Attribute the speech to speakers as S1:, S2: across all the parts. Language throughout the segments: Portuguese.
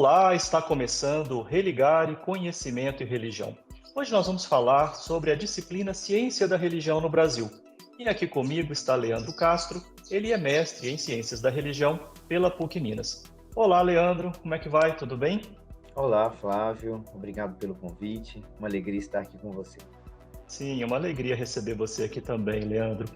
S1: Olá, está começando Religare, Conhecimento e Religião. Hoje nós vamos falar sobre a disciplina Ciência da Religião no Brasil. E aqui comigo está Leandro Castro, ele é mestre em Ciências da Religião pela PUC Minas. Olá, Leandro, como é que vai? Tudo bem?
S2: Olá, Flávio. Obrigado pelo convite. Uma alegria estar aqui com você.
S1: Sim, é uma alegria receber você aqui também, Leandro.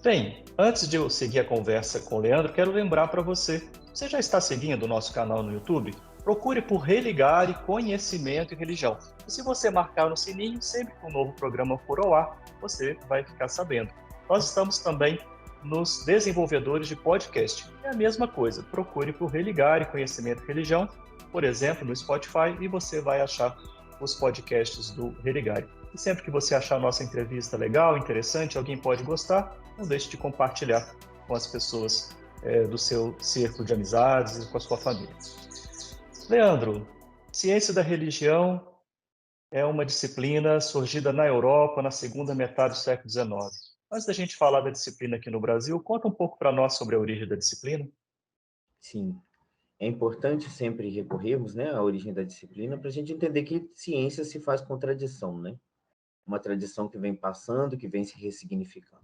S1: Bem, antes de eu seguir a conversa com o Leandro, quero lembrar para você, você já está seguindo o nosso canal no YouTube? Procure por Religare, Conhecimento e Religião. E se você marcar no sininho, sempre que um novo programa for ao ar, você vai ficar sabendo. Nós estamos também nos desenvolvedores de podcast. É a mesma coisa, procure por Religare, Conhecimento e Religião, por exemplo, no Spotify, e você vai achar os podcasts do Religare. E sempre que você achar a nossa entrevista legal, interessante, alguém pode gostar, não deixe de compartilhar com as pessoas do seu círculo de amizades e com a sua família. Leandro, ciência da religião é uma disciplina surgida na Europa na segunda metade do século XIX. Antes da gente falar da disciplina aqui no Brasil, conta um pouco para nós sobre a origem da disciplina.
S2: Sim, é importante sempre recorrermos, né, à origem da disciplina para a gente entender que ciência se faz com tradição, né? Uma tradição que vem passando, que vem se ressignificando.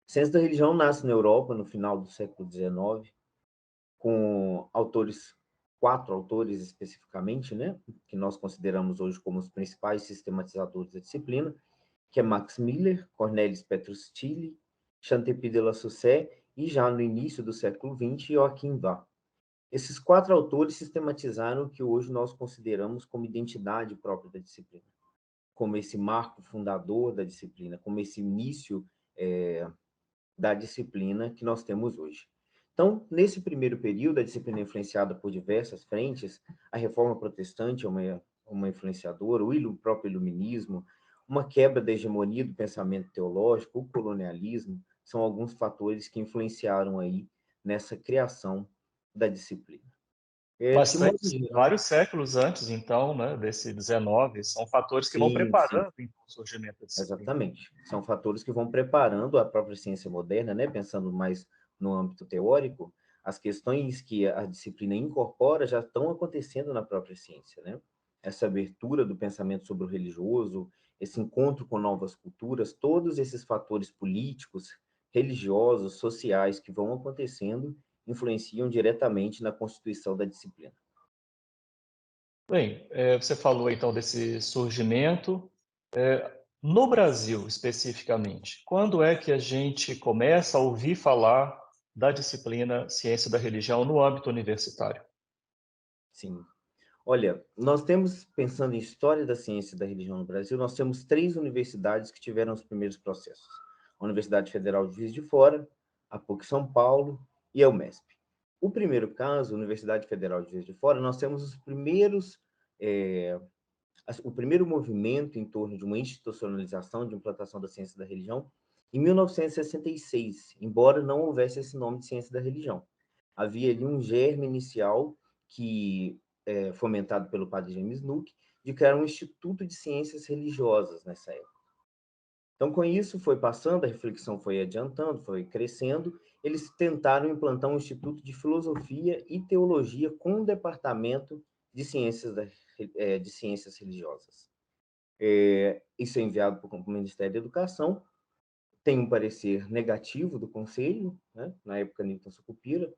S2: A ciência da religião nasce na Europa no final do século XIX, com quatro autores especificamente, né, que nós consideramos hoje como os principais sistematizadores da disciplina, que é Max Miller, Cornelis Petrus Tilly, Chantepie de la Saussaye e, já no início do século XX, Joachim Vah. Esses quatro autores sistematizaram o que hoje nós consideramos como identidade própria da disciplina, como esse marco fundador da disciplina, como esse início da disciplina que nós temos hoje. Então, nesse primeiro período, a disciplina é influenciada por diversas frentes. A Reforma Protestante é uma influenciadora, o próprio Iluminismo, uma quebra da hegemonia do pensamento teológico, o colonialismo, são alguns fatores que influenciaram aí nessa criação da disciplina. De modo geral,
S1: Vários séculos antes, então, né, desse 19, são fatores que vão
S2: sim, sim,
S1: preparando então, o surgimento da disciplina.
S2: exatamente. São fatores que vão preparando a própria ciência moderna, né? Pensando mais no âmbito teórico, as questões que a disciplina incorpora já estão acontecendo na própria ciência, né? Essa abertura do pensamento sobre o religioso, esse encontro com novas culturas, todos esses fatores políticos, religiosos, sociais que vão acontecendo, influenciam diretamente na constituição da disciplina.
S1: Bem, você falou então desse surgimento. No Brasil, especificamente, quando é que a gente começa a ouvir falar da disciplina Ciência da Religião no âmbito universitário?
S2: Sim. Olha, nós temos, pensando em história da ciência e da religião no Brasil, nós temos três universidades que tiveram os primeiros processos. A Universidade Federal de Juiz de Fora, a PUC São Paulo e a UMESP. O primeiro caso, a Universidade Federal de Juiz de Fora, nós temos o primeiro movimento em torno de uma institucionalização de implantação da ciência da religião em 1966, embora não houvesse esse nome de ciência da religião. Havia ali um germe inicial que fomentado pelo padre James Nook, de criar um instituto de ciências religiosas nessa época. Então, com isso, foi passando, a reflexão foi adiantando, foi crescendo, eles tentaram implantar um instituto de filosofia e teologia com um departamento de de ciências religiosas. Isso é enviado para o Ministério da Educação, tem um parecer negativo do Conselho, né, na época Newton Sucupira,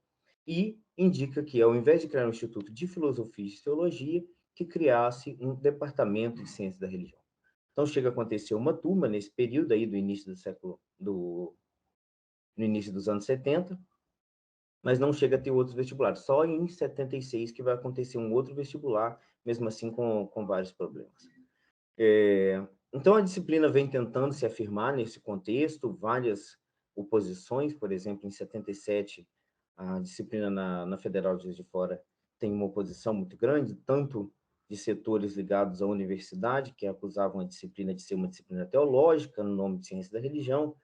S2: e indica que, ao invés de criar um instituto de filosofia e de teologia, que criasse um departamento de ciência da religião. Então, chega a acontecer uma turma nesse período aí do início no início dos anos 70, mas não chega a ter outros vestibulares. Só em 76 que vai acontecer um outro vestibular, mesmo assim com vários problemas. Então, a disciplina vem tentando se afirmar nesse contexto, várias oposições, por exemplo, em 77, a disciplina na Federal de Juiz de Fora tem uma oposição muito grande, tanto de setores ligados à universidade, que acusavam a disciplina de ser uma disciplina teológica, no nome de ciência da religião,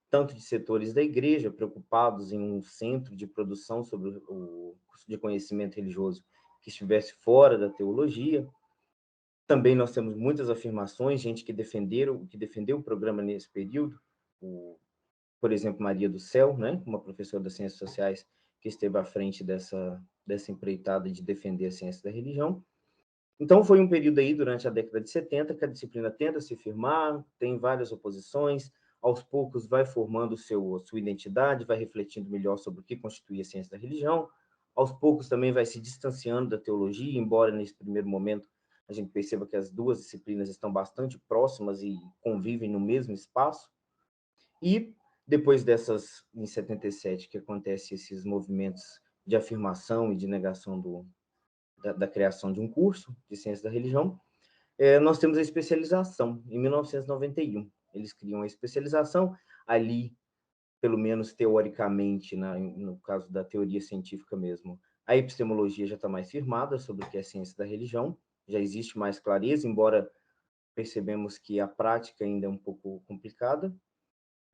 S2: tanto de setores da igreja, preocupados em um centro de produção sobre de conhecimento religioso que estivesse fora da teologia. Também nós temos muitas afirmações, gente que defendeu o programa nesse período, por exemplo, Maria do Céu, né, uma professora das Ciências Sociais que esteve à frente dessa empreitada de defender a ciência da religião. Então, foi um período aí, durante a década de 70, que a disciplina tenta se firmar, tem várias oposições, aos poucos vai formando sua identidade, vai refletindo melhor sobre o que constitui a ciência da religião, aos poucos também vai se distanciando da teologia, embora nesse primeiro momento a gente perceba que as duas disciplinas estão bastante próximas e convivem no mesmo espaço. E depois em 77, que acontece esses movimentos de afirmação e de negação da criação de um curso de ciência da religião, nós temos a especialização, em 1991. Eles criam a especialização ali, pelo menos teoricamente, no caso da teoria científica mesmo, a epistemologia já está mais firmada sobre o que é ciência da religião, já existe mais clareza, embora percebemos que a prática ainda é um pouco complicada,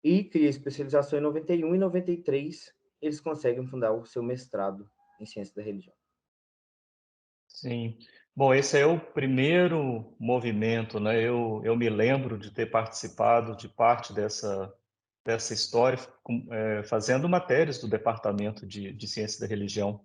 S2: e cria a especialização em 91, e em 93 eles conseguem fundar o seu mestrado em ciência da religião.
S1: Sim. Bom, esse é o primeiro movimento, né? Eu me lembro de ter participado de parte dessa história, fazendo matérias do Departamento de Ciência da Religião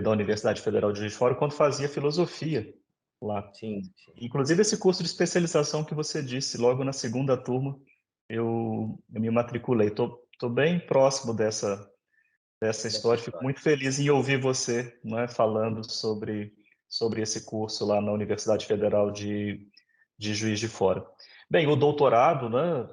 S1: da Universidade Federal de Juiz de Fora, quando fazia filosofia lá.
S2: Sim, sim.
S1: Inclusive, esse curso de especialização que você disse, logo na segunda turma, eu me matriculei. Estou bem próximo dessa história. Fico muito feliz em ouvir você, né, falando sobre esse curso lá na Universidade Federal de Juiz de Fora. Bem, o doutorado, né,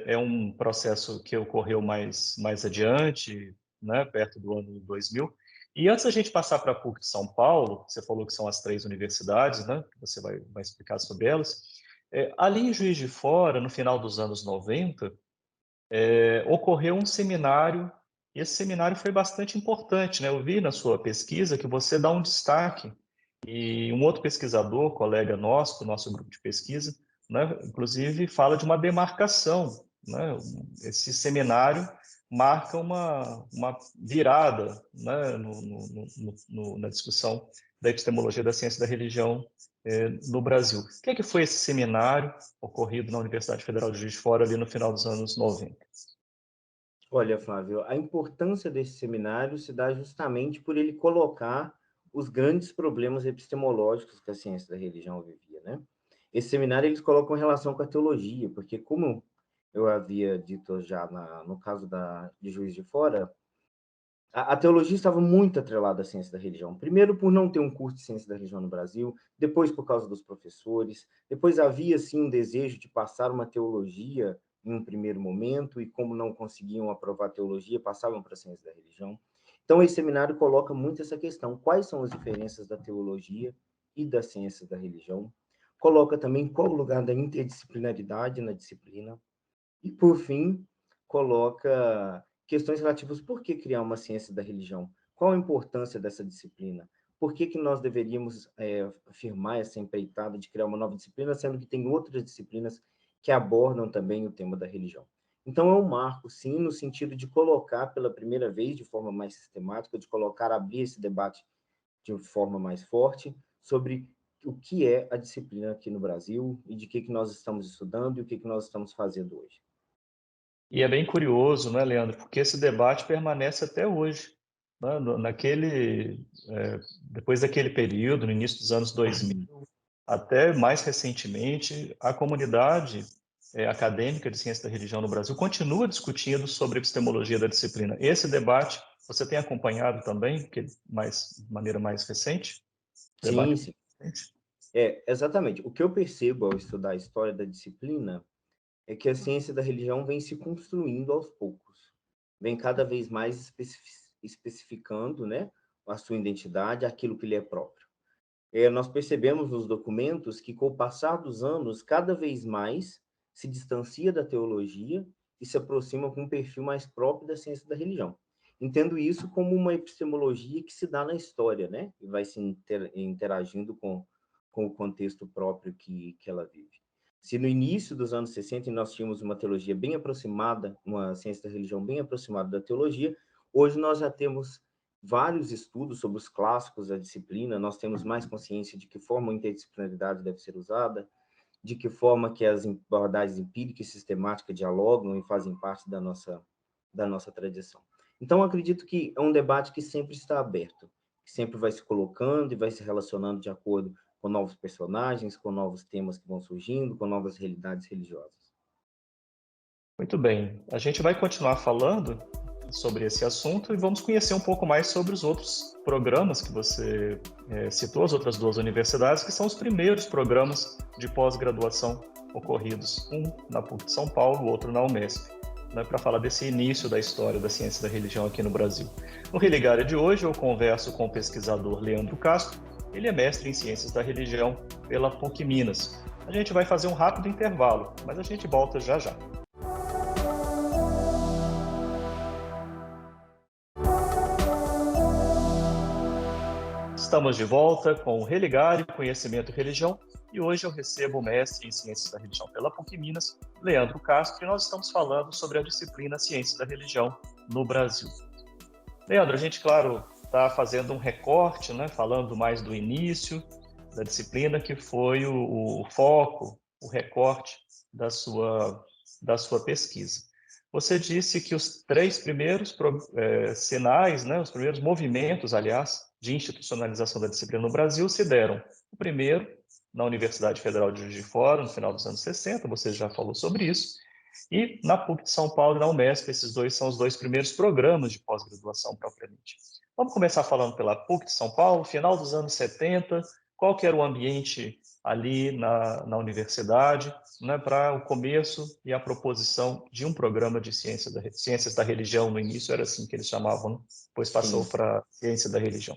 S1: é um processo que ocorreu mais adiante, né, perto do ano 2000. E antes da gente passar para a PUC de São Paulo, você falou que são as 3 universidades, né, que você vai explicar sobre elas. Ali em Juiz de Fora, no final dos anos 90, ocorreu um seminário, e esse seminário foi bastante importante, né? Eu vi na sua pesquisa que você dá um destaque, e um outro pesquisador, colega nosso, do nosso grupo de pesquisa, né, inclusive fala de uma demarcação, né? Esse seminário marca uma virada, né, na discussão da epistemologia da ciência da religião no Brasil. O que foi esse seminário ocorrido na Universidade Federal de Juiz de Fora ali no final dos anos 90?
S2: Olha, Flávio, a importância desse seminário se dá justamente por ele colocar os grandes problemas epistemológicos que a ciência da religião vivia, né? Esse seminário eles colocam em relação com a teologia, porque como eu havia dito já no caso de Juiz de Fora, a teologia estava muito atrelada à ciência da religião. Primeiro, por não ter um curso de ciência da religião no Brasil, depois, por causa dos professores, depois havia, sim, um desejo de passar uma teologia em um primeiro momento, e como não conseguiam aprovar a teologia, passavam para a ciência da religião. Então, esse seminário coloca muito essa questão: quais são as diferenças da teologia e da ciência da religião? Coloca também qual o lugar da interdisciplinaridade na disciplina. E, por fim, coloca questões relativas: por que criar uma ciência da religião? Qual a importância dessa disciplina? Por que nós deveríamos afirmar essa empreitada de criar uma nova disciplina, sendo que tem outras disciplinas que abordam também o tema da religião? Então, é um marco, sim, no sentido de colocar pela primeira vez, de forma mais sistemática, abrir esse debate de forma mais forte sobre o que é a disciplina aqui no Brasil e de que nós estamos estudando e o que nós estamos fazendo hoje.
S1: E é bem curioso, né, Leandro, porque esse debate permanece até hoje, né? Depois daquele período, no início dos anos 2000, até mais recentemente, a comunidade acadêmica de ciência da religião no Brasil continua discutindo sobre a epistemologia da disciplina. Esse debate, você tem acompanhado também, de maneira mais recente?
S2: Sim,
S1: Debate
S2: sim.
S1: recente?
S2: Exatamente. O que eu percebo ao estudar a história da disciplina é que a ciência da religião vem se construindo aos poucos, vem cada vez mais especificando, né, a sua identidade, aquilo que lhe é próprio. Nós percebemos nos documentos que, com o passar dos anos, cada vez mais se distancia da teologia e se aproxima com um perfil mais próprio da ciência da religião. Entendo isso como uma epistemologia que se dá na história, né? E vai se interagindo com o contexto próprio que ela vive. Se no início dos anos 60 nós tínhamos uma teologia bem aproximada, uma ciência da religião bem aproximada da teologia, hoje nós já temos vários estudos sobre os clássicos da disciplina, nós temos mais consciência de que forma a interdisciplinaridade deve ser usada, de que forma que as abordagens empíricas e sistemáticas dialogam e fazem parte da nossa tradição. Então, acredito que é um debate que sempre está aberto, que sempre vai se colocando e vai se relacionando de acordo com novos personagens, com novos temas que vão surgindo, com novas realidades religiosas.
S1: Muito bem. A gente vai continuar falando sobre esse assunto e vamos conhecer um pouco mais sobre os outros programas que você citou, as outras duas universidades, que são os primeiros programas de pós-graduação ocorridos, um na PUC de São Paulo, o outro na Unesp, né, para falar desse início da história da ciência da religião aqui no Brasil. No Religário de hoje, eu converso com o pesquisador Leandro Castro. Ele é mestre em ciências da religião pela PUC Minas. A gente vai fazer um rápido intervalo, mas a gente volta já já. Estamos de volta com o Religário, Conhecimento e Religião, e hoje eu recebo o mestre em Ciências da Religião pela PUC Minas, Leandro Castro, e nós estamos falando sobre a disciplina Ciência da Religião no Brasil. Leandro, a gente, claro, está fazendo um recorte, né, falando mais do início da disciplina, que foi o foco, o recorte da sua pesquisa. Você disse que os três primeiros sinais, né, os primeiros movimentos, aliás, de institucionalização da disciplina no Brasil se deram. O primeiro, na Universidade Federal de Juiz de Fora, no final dos anos 60, você já falou sobre isso, e na PUC de São Paulo e na Unesp, esses dois são os dois primeiros programas de pós-graduação propriamente. Vamos começar falando pela PUC de São Paulo, final dos anos 70, qual que era o ambiente ali na universidade, né, para o começo e a proposição de um programa de ciências da religião. No início era assim que eles chamavam, né? Depois passou para ciência da religião.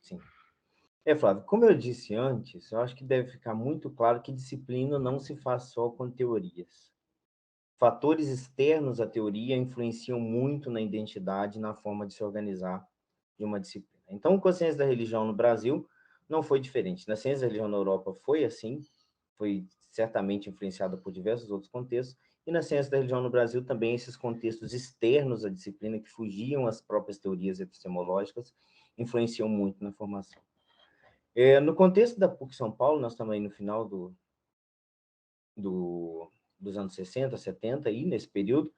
S2: Sim. Flávio, como eu disse antes, eu acho que deve ficar muito claro que disciplina não se faz só com teorias. Fatores externos à teoria influenciam muito na identidade e na forma de se organizar de uma disciplina. Então, com a ciência da religião no Brasil, não foi diferente. Na ciência da religião na Europa foi assim, foi certamente influenciada por diversos outros contextos, e na ciência da religião no Brasil também esses contextos externos à disciplina, que fugiam às próprias teorias epistemológicas, influenciam muito na formação. No contexto da PUC São Paulo, nós estamos aí no final dos anos 60, 70, e nesse período,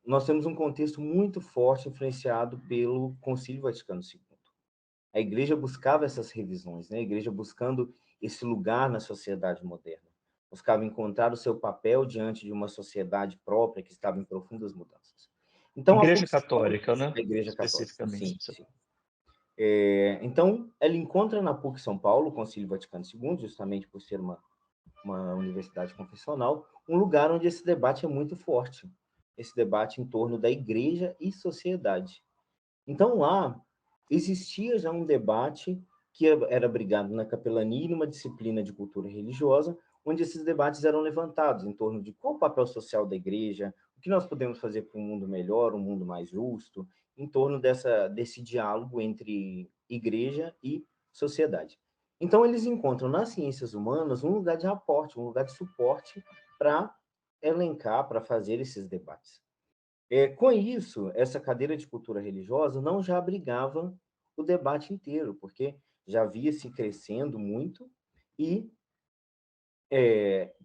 S2: nós temos um contexto muito forte influenciado pelo Concílio Vaticano II. A igreja buscava essas revisões, né? A igreja buscando esse lugar na sociedade moderna, buscava encontrar o seu papel diante de uma sociedade própria que estava em profundas mudanças. Então,
S1: Igreja Católica, né?
S2: A igreja católica,
S1: Especificamente.
S2: sim. Então, ela encontra na PUC São Paulo, o Concílio Vaticano II, justamente por ser uma universidade confessional, um lugar onde esse debate é muito forte, esse debate em torno da igreja e sociedade. Então, lá, existia já um debate que era brigado na capelania e numa disciplina de cultura religiosa, onde esses debates eram levantados em torno de qual o papel social da igreja, o que nós podemos fazer para um mundo melhor, um mundo mais justo, em torno desse diálogo entre igreja e sociedade. Então, eles encontram nas ciências humanas um lugar de aporte, um lugar de suporte para elencar, para fazer esses debates. Com isso, essa cadeira de cultura religiosa não já abrigava o debate inteiro, porque já via se crescendo muito e,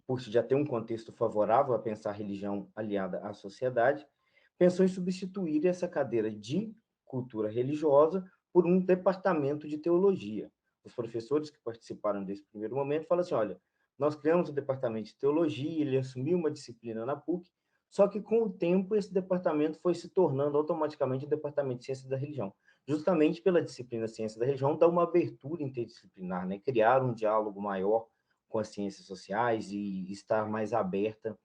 S2: por já ter um contexto favorável a pensar a religião aliada à sociedade, pensou em substituir essa cadeira de cultura religiosa por um departamento de teologia. Os professores que participaram desse primeiro momento falaram assim, olha, nós criamos o departamento de teologia, ele assumiu uma disciplina na PUC, só que com o tempo esse departamento foi se tornando automaticamente o departamento de ciência da religião, justamente pela disciplina ciência da religião, dar uma abertura interdisciplinar, né? Criar um diálogo maior com as ciências sociais e estar mais aberta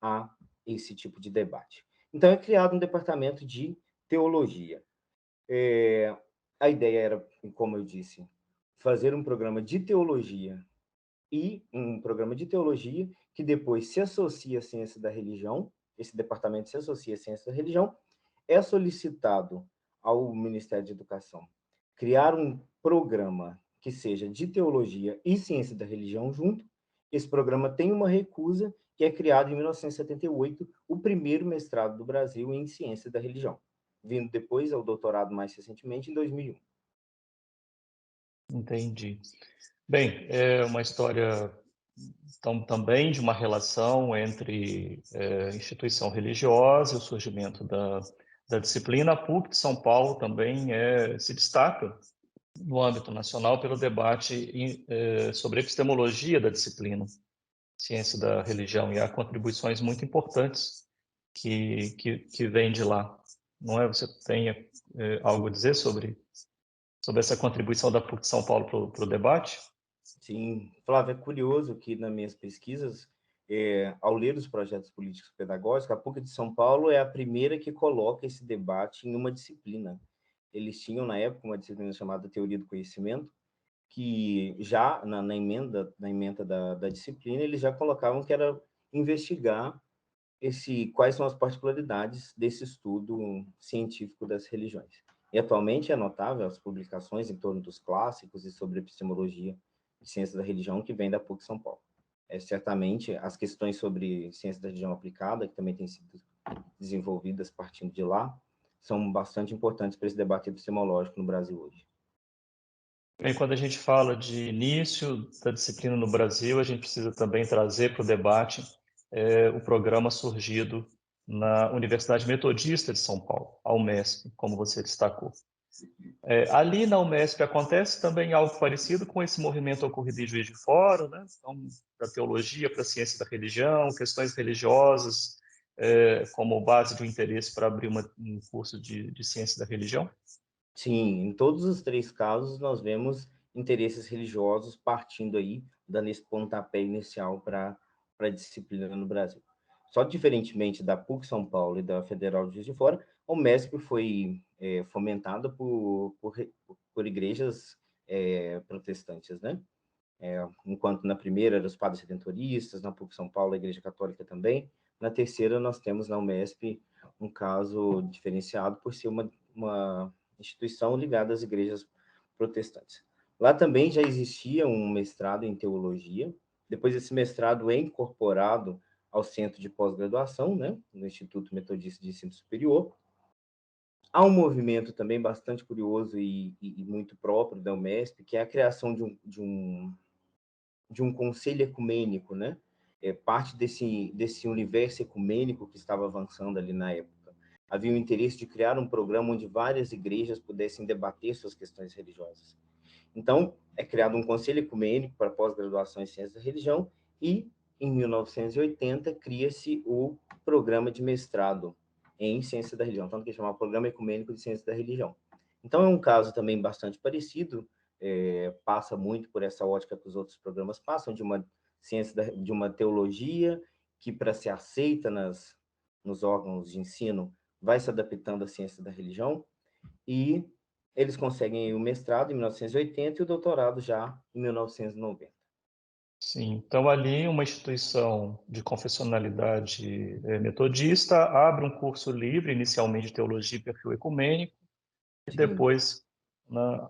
S2: a esse tipo de debate. Então, é criado um departamento de teologia. A ideia era, como eu disse, fazer um programa de teologia que depois se associa à ciência da religião, esse departamento se associa à ciência da religião, é solicitado ao Ministério de Educação criar um programa que seja de teologia e ciência da religião junto. Esse programa tem uma recusa, que é criado em 1978, o primeiro mestrado do Brasil em ciência da religião, vindo depois ao doutorado mais recentemente, em 2001.
S1: Entendi. Bem, é uma história também de uma relação entre instituição religiosa e o surgimento da disciplina, a PUC de São Paulo também se destaca no âmbito nacional pelo debate sobre epistemologia da disciplina, ciência da religião, e há contribuições muito importantes que vêm de lá. Não é? Você tem algo a dizer sobre essa contribuição da PUC de São Paulo para o debate?
S2: Sim, Flávio, é curioso que nas minhas pesquisas, ao ler os projetos políticos pedagógicos, a PUC de São Paulo é a primeira que coloca esse debate em uma disciplina. Eles tinham, na época, uma disciplina chamada Teoria do Conhecimento, que já na emenda da disciplina, eles já colocavam que era investigar quais são as particularidades desse estudo científico das religiões. E atualmente é notável as publicações em torno dos clássicos e sobre epistemologia e ciência da religião que vem da PUC São Paulo. Certamente as questões sobre ciência da religião aplicada, que também têm sido desenvolvidas partindo de lá, são bastante importantes para esse debate epistemológico no Brasil hoje.
S1: Bem, quando a gente fala de início da disciplina no Brasil, a gente precisa também trazer para o debate o programa surgido na Universidade Metodista de São Paulo, a UMESP, como você destacou. Ali na UMESP acontece também algo parecido com esse movimento ocorrido em Juiz de Fora, né? Então, da teologia para a ciência da religião, questões religiosas como base do interesse para abrir um curso de ciência da religião.
S2: Sim, em todos os três casos nós vemos interesses religiosos partindo aí, dando esse pontapé inicial para a disciplina no Brasil. Só diferentemente da PUC São Paulo e da Federal de Juiz de Fora, o MESP foi fomentada por igrejas protestantes, né? Enquanto na primeira eram os padres redentoristas, na PUC São Paulo a Igreja Católica também, na terceira nós temos na UMESP um caso diferenciado por ser uma instituição ligada às igrejas protestantes. Lá também já existia um mestrado em teologia, depois esse mestrado é incorporado ao centro de pós-graduação, né, no Instituto Metodista de Ensino Superior. Há um movimento também bastante curioso e muito próprio da UMESP, que é a criação de um conselho ecumênico, né? Parte desse universo ecumênico que estava avançando ali na época. Havia o interesse de criar um programa onde várias igrejas pudessem debater suas questões religiosas. Então, é criado um conselho ecumênico para pós-graduação em ciência da religião e, em 1980, cria-se o programa de mestrado em ciência da religião, tanto que chama Programa Ecumênico de Ciência da Religião. Então, é um caso também bastante parecido, passa muito por essa ótica que os outros programas passam, de uma ciência, de uma teologia que, para ser aceita nos órgãos de ensino, vai se adaptando à ciência da religião, e eles conseguem o mestrado em 1980 e o doutorado já em 1990.
S1: Sim, então ali uma instituição de confessionalidade metodista abre um curso livre, inicialmente de teologia e perfil ecumênico, e
S2: Sim.
S1: depois, né,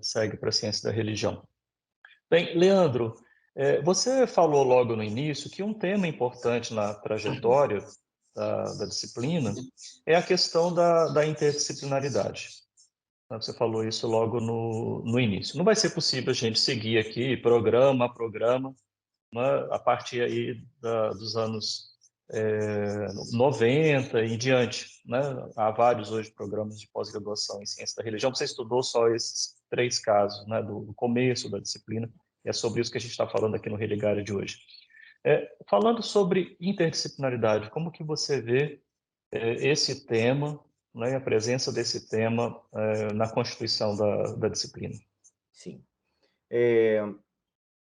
S1: segue para a ciência da religião. Bem, Leandro, você falou logo no início que um tema importante na trajetória da disciplina é a questão da interdisciplinaridade. Você falou isso logo no início. Não vai ser possível a gente seguir aqui programa a programa, né, a partir aí dos anos 90 e em diante. Né? Há vários hoje programas de pós-graduação em ciência da religião. Você estudou só esses três casos, né, do começo da disciplina, e é sobre isso que a gente está falando aqui no Religário de hoje. Falando sobre interdisciplinaridade, como que você vê esse tema, né, a presença desse tema na constituição da disciplina?
S2: Sim.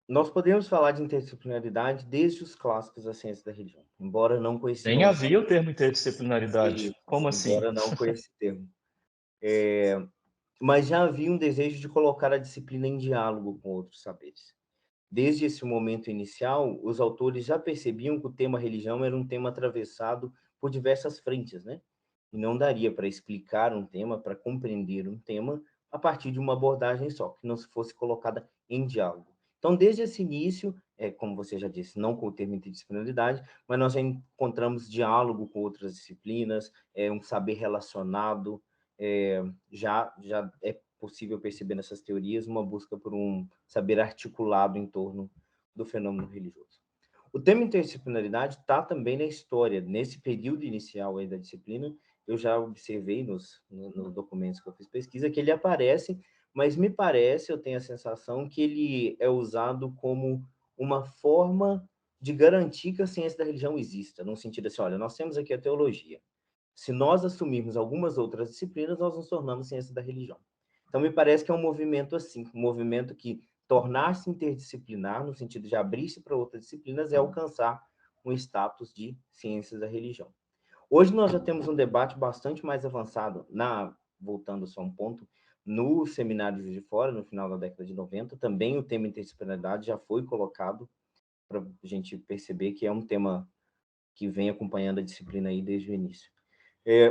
S2: Nós podemos falar de interdisciplinaridade desde os clássicos da ciência da religião, embora não com esse
S1: Nem
S2: nome,
S1: havia o termo interdisciplinaridade. Como assim?
S2: embora não com esse termo. Mas já havia um desejo de colocar a disciplina em diálogo com outros saberes. Desde esse momento inicial, os autores já percebiam que o tema religião era um tema atravessado por diversas frentes, né? E não daria para explicar um tema, para compreender um tema, a partir de uma abordagem só, que não fosse colocada em diálogo. Então, desde esse início, como você já disse, não com o termo interdisciplinaridade, mas nós já encontramos diálogo com outras disciplinas, um saber relacionado, já é possível perceber nessas teorias uma busca por um saber articulado em torno do fenômeno religioso. O tema interdisciplinaridade está também na história, nesse período inicial aí da disciplina, eu já observei nos documentos que eu fiz pesquisa que ele aparece, mas me parece, eu tenho a sensação que ele é usado como uma forma de garantir que a ciência da religião exista, no sentido assim, olha, nós temos aqui a teologia. Se nós assumirmos algumas outras disciplinas, nós nos tornamos ciência da religião. Então, me parece que é um movimento assim, um movimento que tornar-se interdisciplinar, no sentido de abrir-se para outras disciplinas, é alcançar um status de ciências da religião. Hoje nós já temos um debate bastante mais avançado, voltando só um ponto, no seminário Juiz de Fora, no final da década de 90, também o tema interdisciplinaridade já foi colocado para a gente perceber que é um tema que vem acompanhando a disciplina aí desde o início.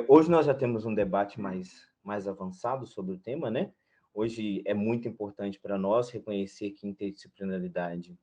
S2: Hoje nós já temos um debate mais avançado sobre o tema, né? Hoje é muito importante para nós reconhecer que interdisciplinaridade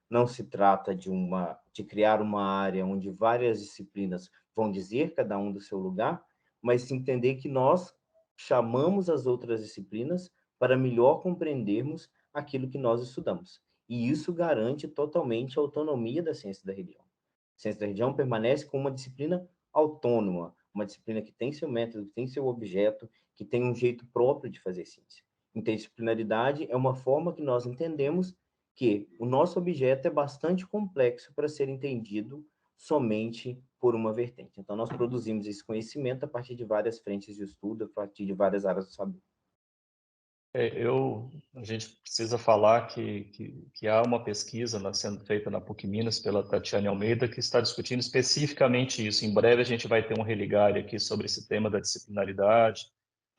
S2: não se trata de criar uma área onde várias disciplinas vão dizer cada um do seu lugar, mas entender que nós chamamos as outras disciplinas para melhor compreendermos aquilo que nós estudamos. E isso garante totalmente a autonomia da ciência da religião. A ciência da religião permanece como uma disciplina autônoma, uma disciplina que tem seu método, que tem seu objeto, que tem um jeito próprio de fazer ciência. Interdisciplinaridade é uma forma que nós entendemos que o nosso objeto é bastante complexo para ser entendido somente por uma vertente. Então, nós produzimos esse conhecimento a partir de várias frentes de estudo, a partir de várias áreas do saber.
S1: A gente precisa falar que há uma pesquisa sendo feita na PUC Minas pela Tatiane Almeida que está discutindo especificamente isso. Em breve a gente vai ter um religare aqui sobre esse tema da disciplinaridade,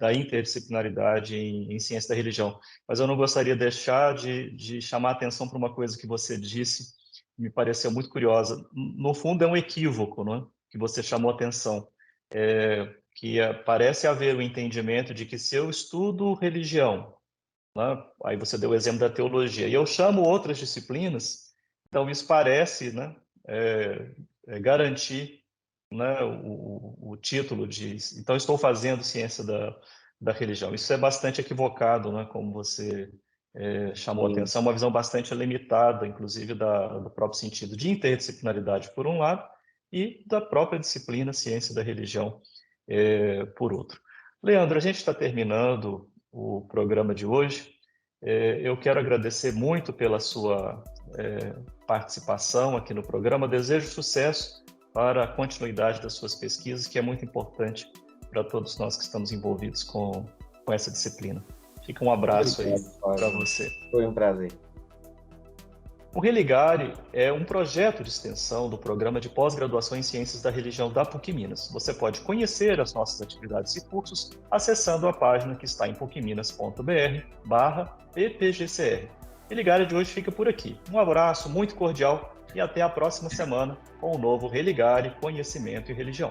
S1: da interdisciplinaridade em ciência da religião. Mas eu não gostaria de deixar de chamar a atenção para uma coisa que você disse, que me pareceu muito curiosa. No fundo é um equívoco, não é? Que você chamou a atenção. Parece haver o entendimento de que se eu estudo religião, né, aí você deu o exemplo da teologia, e eu chamo outras disciplinas, então isso parece, né, garantir, né, o título de... Então, estou fazendo ciência da religião. Isso é bastante equivocado, né, como você chamou a atenção, uma visão bastante limitada, inclusive, do próprio sentido de interdisciplinaridade, por um lado, e da própria disciplina ciência da religião, por outro. Leandro, a gente está terminando o programa de hoje. Eu quero agradecer muito pela sua participação aqui no programa. Desejo sucesso para a continuidade das suas pesquisas, que é muito importante para todos nós que estamos envolvidos com essa disciplina. Fica um abraço aí para você.
S2: Foi um prazer.
S1: O Religare é um projeto de extensão do programa de pós-graduação em Ciências da Religião da PUC Minas. Você pode conhecer as nossas atividades e cursos acessando a página que está em pucminas.br/ppgcr. Religare de hoje fica por aqui. Um abraço muito cordial e até a próxima semana com o novo Religare Conhecimento e Religião.